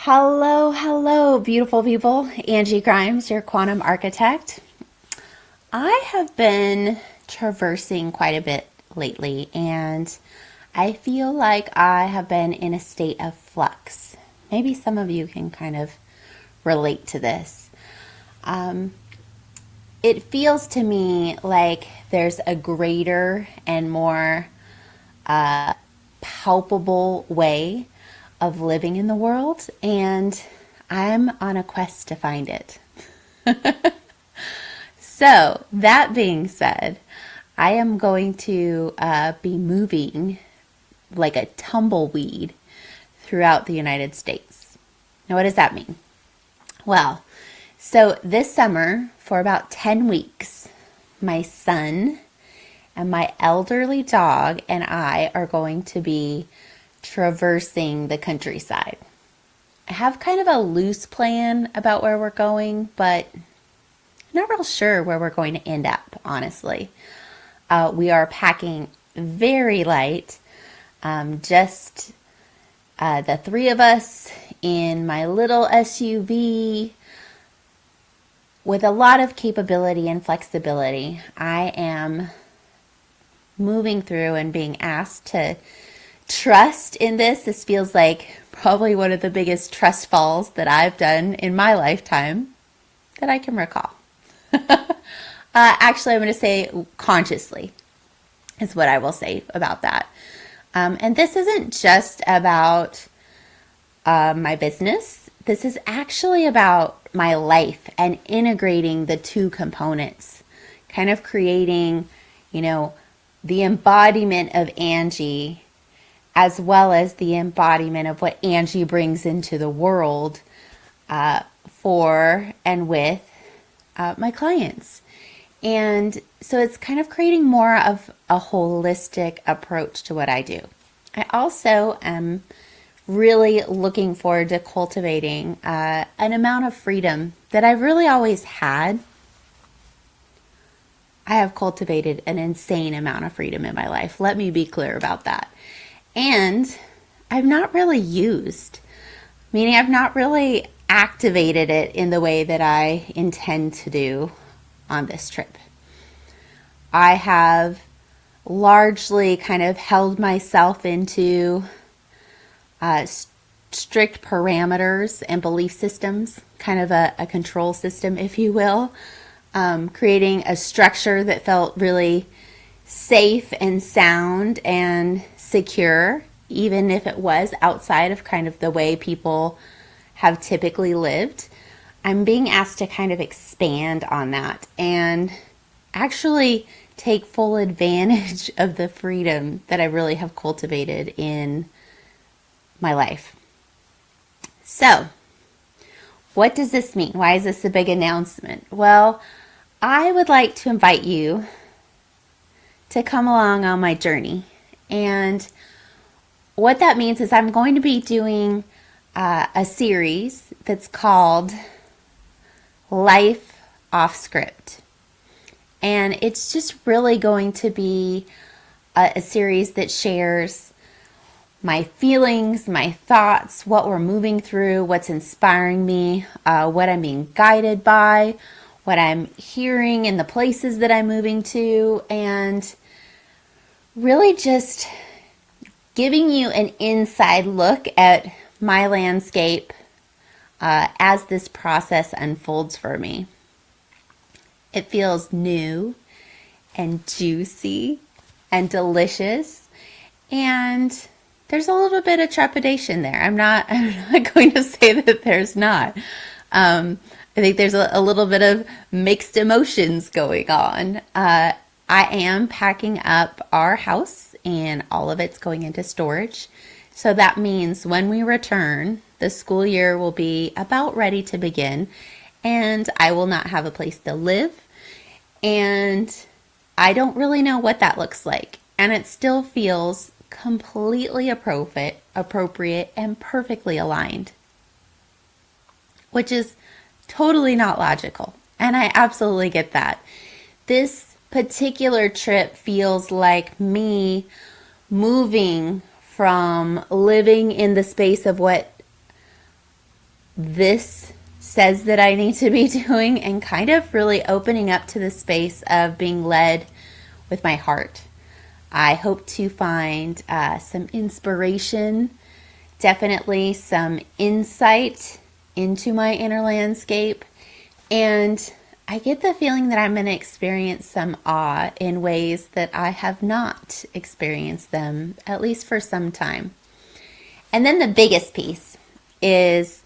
Hello, hello, beautiful people. Angie Grimes, your quantum architect. I have been traversing quite a bit lately, and I feel like I have been in a state of flux. Maybe some of you can kind of relate to this. Um, it feels to me like there's a greater and more palpable way of living in the world, and I'm on a quest to find it. So, that being said, I am going to be moving like a tumbleweed throughout the United States. Now, what does that mean? Well, so this summer, for about 10 weeks, my son and my elderly dog and I are going to be traversing the countryside. I have kind of a loose plan about where we're going, but I'm not real sure where we're going to end up, honestly. We are packing very light, just the three of us in my little SUV with a lot of capability and flexibility. I am moving through and being asked to trust in this. This feels like probably one of the biggest trust falls that I've done in my lifetime that I can recall. Actually, I'm going to say consciously is what I will say about that. And this isn't just about my business. This is actually about my life and integrating the two components, kind of creating, the embodiment of Angie as well as the embodiment of what Angie brings into the world for and with my clients. And so it's kind of creating more of a holistic approach to what I do. I also am really looking forward to cultivating an amount of freedom that I've really always had. I have cultivated an insane amount of freedom in my life. Let me be clear about that. And I've not really used, meaning I've not really activated it in the way that I intend to do on this trip. I have largely kind of held myself into strict parameters and belief systems, kind of a control system, if you will, creating a structure that felt really safe and sound and secure, even if it was outside of kind of the way people have typically lived. I'm being asked to kind of expand on that and actually take full advantage of the freedom that I really have cultivated in my life. So, what does this mean? Why is this a big announcement? Well, I would like to invite you to come along on my journey. And what that means is I'm going to be doing a series that's called Life Off Script. And it's just really going to be a series that shares my feelings, my thoughts, what we're moving through, what's inspiring me, what I'm being guided by, what I'm hearing in the places that I'm moving to, and really just giving you an inside look at my landscape as this process unfolds for me. It feels new and juicy and delicious, and there's a little bit of trepidation there. I'm not going to say that there's not. I think there's a little bit of mixed emotions going on. I am packing up our house and all of it's going into storage. So that means when we return, the school year will be about ready to begin and I will not have a place to live. And I don't really know what that looks like. And it still feels completely appropriate and perfectly aligned, which is totally not logical. And I absolutely get that. This particular trip feels like me moving from living in the space of what this says that I need to be doing, and kind of really opening up to the space of being led with my heart. I hope to find some inspiration, definitely some insight into my inner landscape, and I get the feeling that I'm going to experience some awe in ways that I have not experienced them, at least for some time. And then the biggest piece is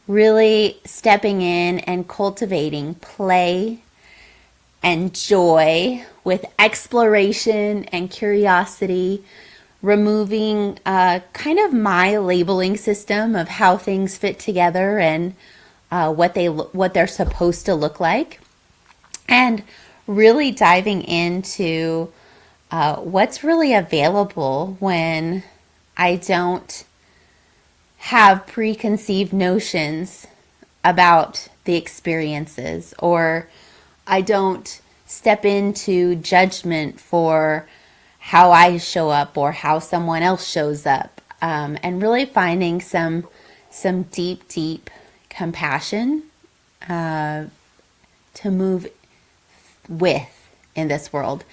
really stepping in and cultivating play and joy with exploration and curiosity, removing kind of my labeling system of how things fit together and what they're supposed to look like, and really diving into what's really available when I don't have preconceived notions about the experiences, or I don't step into judgment for how I show up or how someone else shows up, and really finding some deep compassion to move with in this world.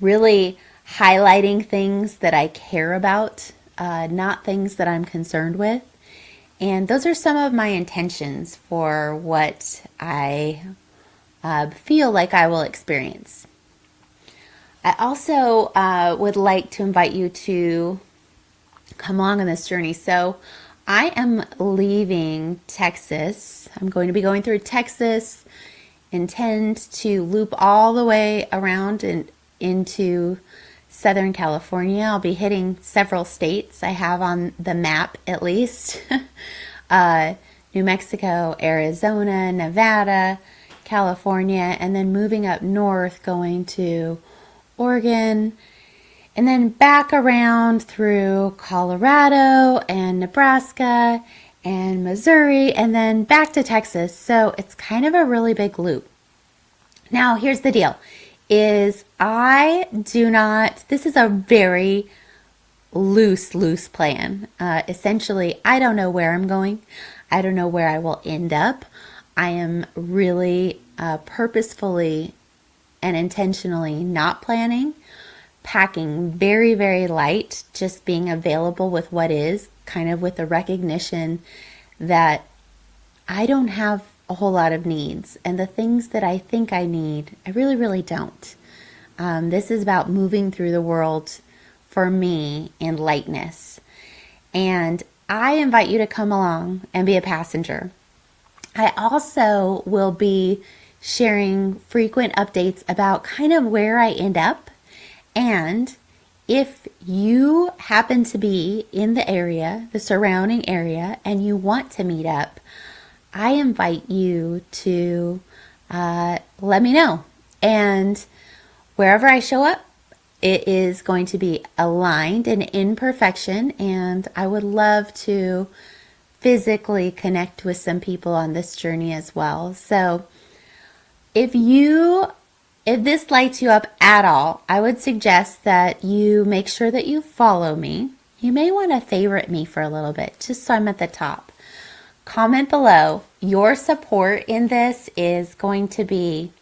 Really highlighting things that I care about, not things that I'm concerned with. And those are some of my intentions for what I feel like I will experience. I also would like to invite you to come along on this journey. So I am leaving Texas. I'm going to be going through Texas, intend to loop all the way around and into Southern California. I'll be hitting several states I have on the map, at least. New Mexico, Arizona, Nevada, California, and then moving up north, going to Oregon, and then back around through Colorado and Nebraska and Missouri, and then back to Texas. So it's kind of a really big loop. Now, here's the deal. This is a very loose plan. Essentially, I don't know where I'm going. I don't know where I will end up. I am really purposefully and intentionally not planning, packing very, very light, just being available with what is, kind of with the recognition that I don't have a whole lot of needs, and the things that I think I need, I really, really don't. This is about moving through the world for me in lightness. And I invite you to come along and be a passenger. I also will be sharing frequent updates about kind of where I end up. And if you happen to be in the area, the surrounding area, and you want to meet up, I invite you to let me know. And wherever I show up, it is going to be aligned and in perfection, and I would love to physically connect with some people on this journey as well. So if this lights you up at all, I would suggest that you make sure that you follow me. You may want to favorite me for a little bit, just so I'm at the top. Comment below. Your support in this is going to be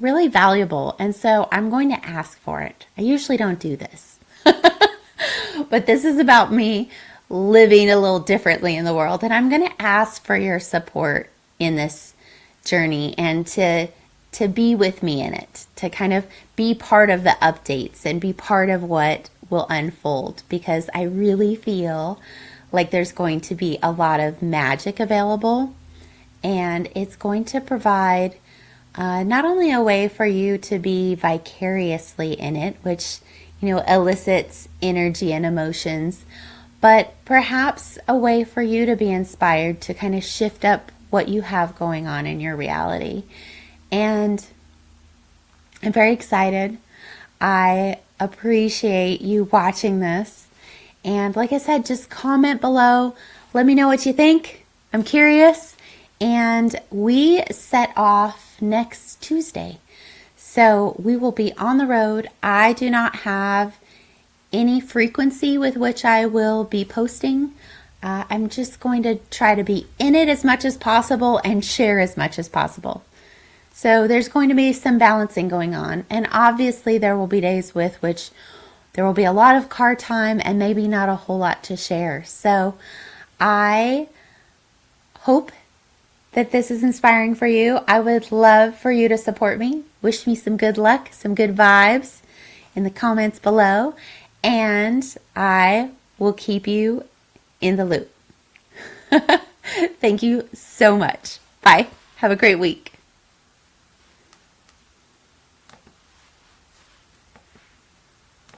really valuable, and so I'm going to ask for it. I usually don't do this, but this is about me living a little differently in the world, and I'm going to ask for your support in this journey and to be with me in it, to kind of be part of the updates and be part of what will unfold, because I really feel like there's going to be a lot of magic available, and it's going to provide not only a way for you to be vicariously in it, which, elicits energy and emotions, but perhaps a way for you to be inspired to kind of shift up what you have going on in your reality. And I'm very excited. I appreciate you watching this. And like I said, just comment below. Let me know what you think. I'm curious. And we set off next Tuesday. So we will be on the road. I do not have any frequency with which I will be posting. I'm just going to try to be in it as much as possible and share as much as possible. So there's going to be some balancing going on. And obviously there will be days with which there will be a lot of car time and maybe not a whole lot to share. So I hope that this is inspiring for you. I would love for you to support me. Wish me some good luck, some good vibes in the comments below. And I will keep you in the loop. Thank you so much. Bye. Have a great week.